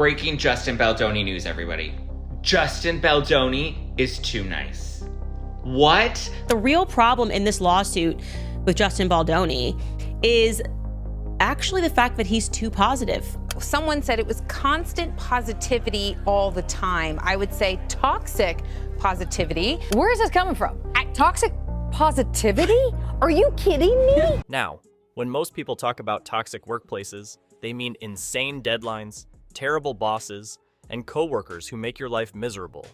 Breaking Justin Baldoni news, everybody. Justin Baldoni is too nice. What? The real problem in this lawsuit with Justin Baldoni is actually the fact that he's too positive. Someone said it was constant positivity all the time. I would say toxic positivity. Where is this coming from? Toxic positivity? Are you kidding me? Now, when most people talk about toxic workplaces, they mean insane deadlines, terrible bosses, and coworkers who make your life miserable.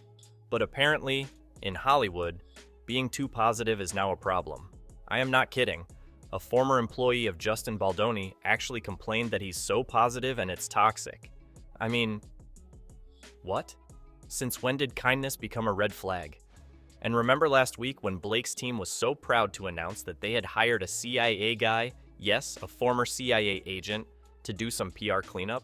But apparently, in Hollywood, being too positive is now a problem. I am not kidding. A former employee of Justin Baldoni actually complained that he's so positive and it's toxic. I mean, what? Since when did kindness become a red flag? And remember last week when Blake's team was so proud to announce that they had hired a CIA guy, yes, a former CIA agent, to do some PR cleanup?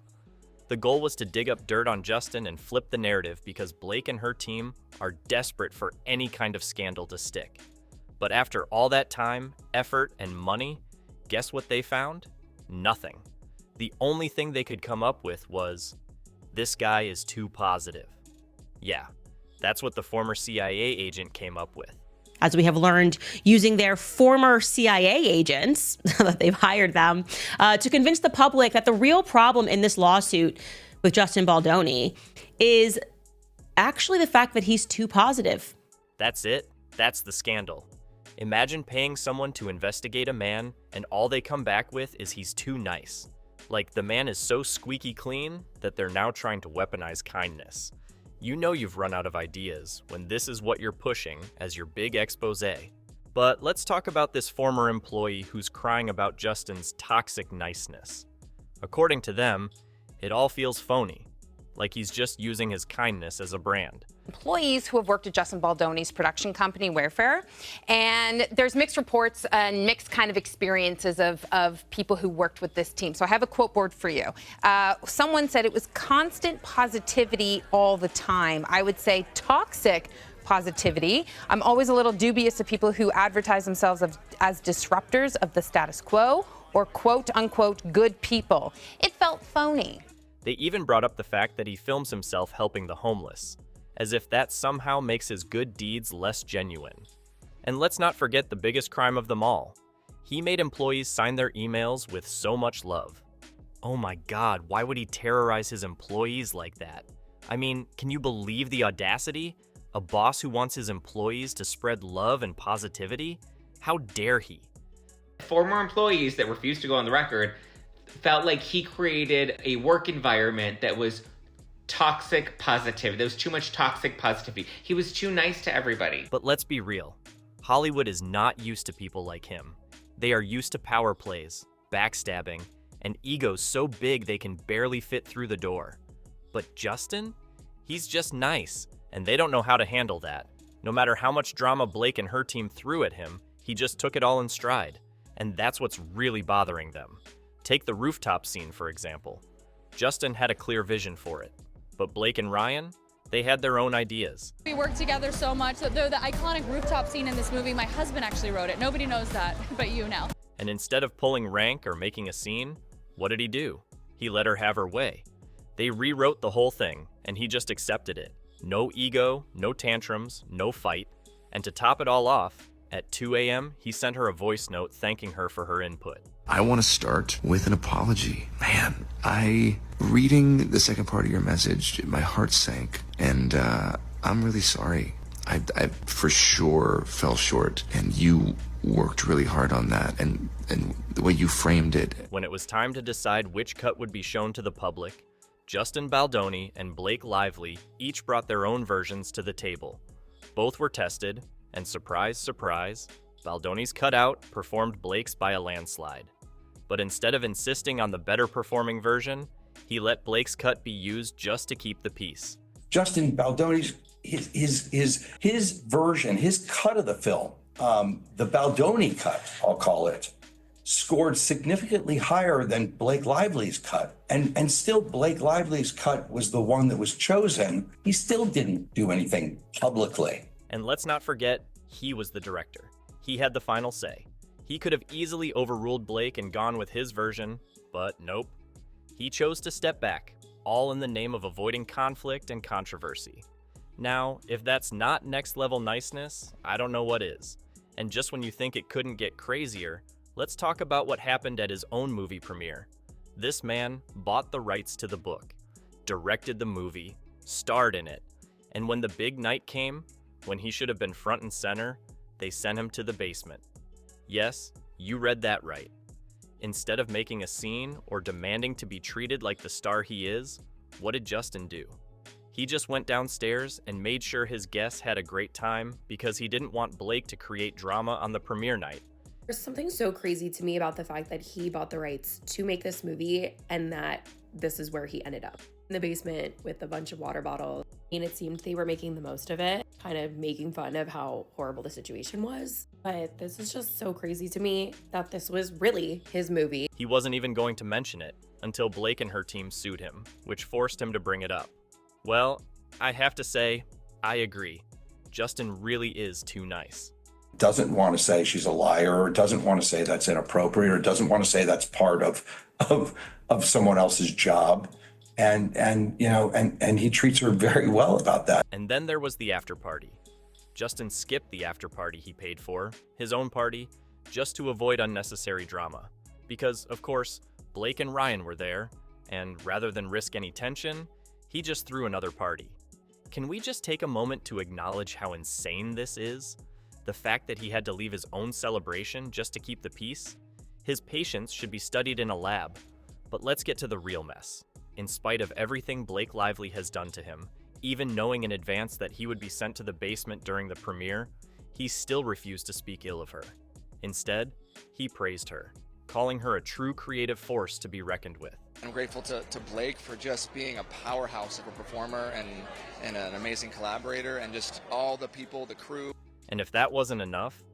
The goal was to dig up dirt on Justin and flip the narrative because Blake and her team are desperate for any kind of scandal to stick. But after all that time, effort, and money, guess what they found? Nothing. The only thing they could come up with was, this guy is too positive. Yeah, that's what the former CIA agent came up with. As we have learned, using their former CIA agents, that they've hired them, to convince the public that the real problem in this lawsuit with Justin Baldoni is actually the fact that he's too positive. That's it. That's the scandal. Imagine paying someone to investigate a man and all they come back with is he's too nice. Like the man is so squeaky clean that they're now trying to weaponize kindness. You know you've run out of ideas when this is what you're pushing as your big expose. But let's talk about this former employee who's crying about Justin's toxic niceness. According to them, it all feels phony, like he's just using his kindness as a brand. Employees who have worked at Justin Baldoni's production company, Wayfair, and there's mixed reports and mixed kind of experiences of people who worked with this team. So I have a quote board for you. Someone said it was constant positivity all the time. I would say toxic positivity. I'm always a little dubious of people who advertise themselves as disruptors of the status quo or quote unquote good people. It felt phony. They even brought up the fact that he films himself helping the homeless, as if that somehow makes his good deeds less genuine. And let's not forget the biggest crime of them all. He made employees sign their emails with so much love. Oh my God, why would he terrorize his employees like that? I mean, can you believe the audacity? A boss who wants his employees to spread love and positivity? How dare he? Former employees that refused to go on the record felt like he created a work environment that was toxic positivity. There was too much toxic positivity. He was too nice to everybody. But let's be real. Hollywood is not used to people like him. They are used to power plays, backstabbing, and egos so big they can barely fit through the door. But Justin? He's just nice, and they don't know how to handle that. No matter how much drama Blake and her team threw at him, he just took it all in stride. And that's what's really bothering them. Take the rooftop scene, for example. Justin had a clear vision for it. But Blake and Ryan, they had their own ideas. We worked together so much that the iconic rooftop scene in this movie, my husband actually wrote it. Nobody knows that, but you now. And instead of pulling rank or making a scene, what did he do? He let her have her way. They rewrote the whole thing, and he just accepted it. No ego, no tantrums, no fight. And to top it all off, at 2 a.m., he sent her a voice note thanking her for her input. I want to start with an apology. Man, reading the second part of your message, my heart sank, and I'm really sorry. I for sure fell short, and you worked really hard on that, and the way you framed it. When it was time to decide which cut would be shown to the public, Justin Baldoni and Blake Lively each brought their own versions to the table. Both were tested, and surprise, surprise, Baldoni's cutout performed Blake's by a landslide. But instead of insisting on the better performing version, he let Blake's cut be used just to keep the peace. Justin Baldoni's his version, his cut of the film, the Baldoni cut, I'll call it, scored significantly higher than Blake Lively's cut. And still Blake Lively's cut was the one that was chosen. He still didn't do anything publicly. And let's not forget, he was the director. He had the final say. He could have easily overruled Blake and gone with his version, but nope. He chose to step back, all in the name of avoiding conflict and controversy. Now, if that's not next level niceness, I don't know what is. And just when you think it couldn't get crazier, let's talk about what happened at his own movie premiere. This man bought the rights to the book, directed the movie, starred in it, and when the big night came, when he should have been front and center, they sent him to the basement. Yes, you read that right. Instead of making a scene or demanding to be treated like the star he is, what did Justin do? He just went downstairs and made sure his guests had a great time because he didn't want Blake to create drama on the premiere night. There's something so crazy to me about the fact that he bought the rights to make this movie and that this is where he ended up. In the basement with a bunch of water bottles. And it seemed they were making the most of it, kind of making fun of how horrible the situation was. But this is just so crazy to me that this was really his movie. He wasn't even going to mention it until Blake and her team sued him, which forced him to bring it up. Well, I have to say, I agree. Justin really is too nice. Doesn't want to say she's a liar, or doesn't want to say that's inappropriate, or doesn't want to say that's part of someone else's job. And he treats her very well about that. And then there was the after party. Justin skipped the after party he paid for, his own party, just to avoid unnecessary drama. Because, of course, Blake and Ryan were there, and rather than risk any tension, he just threw another party. Can we just take a moment to acknowledge how insane this is? The fact that he had to leave his own celebration just to keep the peace? His patience should be studied in a lab. But let's get to the real mess. In spite of everything Blake Lively has done to him, even knowing in advance that he would be sent to the basement during the premiere, he still refused to speak ill of her. Instead, he praised her, calling her a true creative force to be reckoned with. I'm grateful to Blake for just being a powerhouse of a performer and an amazing collaborator, and just all the people, the crew. And if that wasn't enough,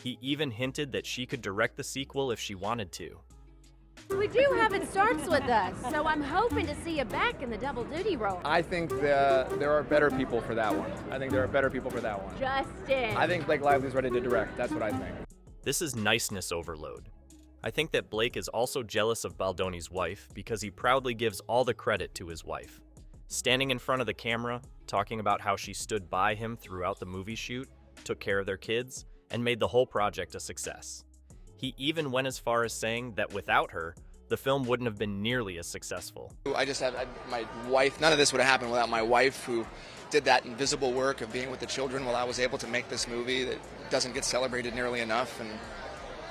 he even hinted that she could direct the sequel if she wanted to. We do have It Starts With Us, so I'm hoping to see you back in the double duty role. I think there are better people for that one. Justin. I think Blake Lively's ready to direct. That's what I think. This is niceness overload. I think that Blake is also jealous of Baldoni's wife because he proudly gives all the credit to his wife. Standing in front of the camera, talking about how she stood by him throughout the movie shoot, took care of their kids, and made the whole project a success. He even went as far as saying that without her, the film wouldn't have been nearly as successful. I just have my wife. None of this would have happened without my wife, who did that invisible work of being with the children while I was able to make this movie that doesn't get celebrated nearly enough. And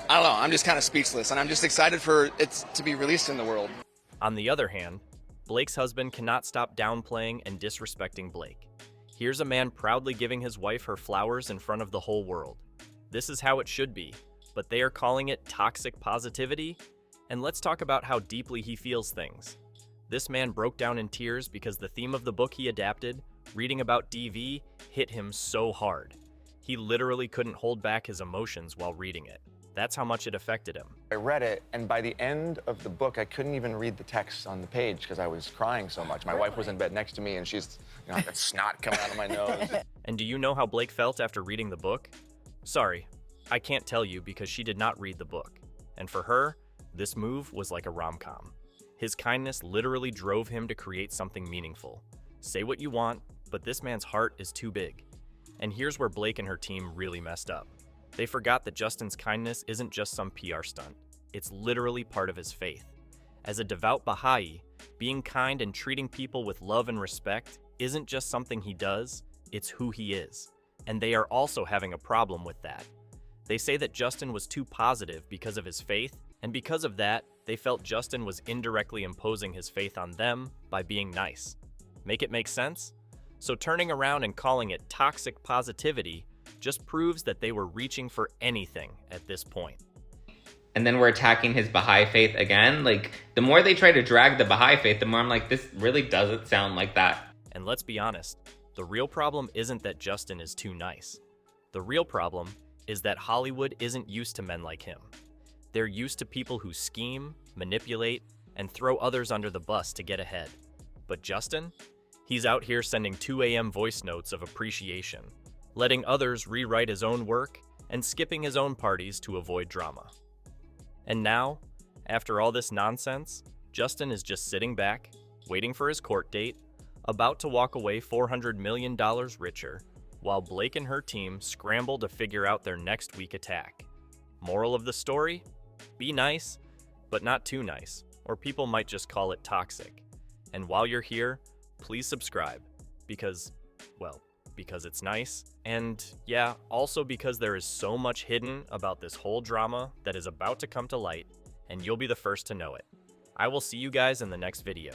I don't know, I'm just kind of speechless, and I'm just excited for it to be released in the world. On the other hand, Blake's husband cannot stop downplaying and disrespecting Blake. Here's a man proudly giving his wife her flowers in front of the whole world. This is how it should be, but they are calling it toxic positivity? And let's talk about how deeply he feels things. This man broke down in tears because the theme of the book he adapted, reading about DV, hit him so hard. He literally couldn't hold back his emotions while reading it. That's how much it affected him. I read it, and by the end of the book, I couldn't even read the text on the page because I was crying so much. My wife was in bed next to me, and she's, I got snot coming out of my nose. And do you know how Blake felt after reading the book? Sorry, I can't tell you because she did not read the book. And for her, this move was like a rom-com. His kindness literally drove him to create something meaningful. Say what you want, but this man's heart is too big. And here's where Blake and her team really messed up. They forgot that Justin's kindness isn't just some PR stunt. It's literally part of his faith. As a devout Baha'i, being kind and treating people with love and respect isn't just something he does, it's who he is. And they are also having a problem with that. They say that Justin was too positive because of his faith, and because of that, they felt Justin was indirectly imposing his faith on them by being nice. Make it make sense? So turning around and calling it toxic positivity just proves that they were reaching for anything at this point. And then we're attacking his Baha'i faith again. Like, the more they try to drag the Baha'i faith, the more I'm like, this really doesn't sound like that. And let's be honest, the real problem isn't that Justin is too nice. The real problem is that Hollywood isn't used to men like him. They're used to people who scheme, manipulate, and throw others under the bus to get ahead. But Justin? He's out here sending 2 a.m. voice notes of appreciation, letting others rewrite his own work, and skipping his own parties to avoid drama. And now, after all this nonsense, Justin is just sitting back, waiting for his court date, about to walk away $400 million richer, while Blake and her team scramble to figure out their next week attack. Moral of the story? Be nice, but not too nice, or people might just call it toxic. And while you're here, please subscribe, because it's nice, and yeah, also because there is so much hidden about this whole drama that is about to come to light, and you'll be the first to know it. I will see you guys in the next video.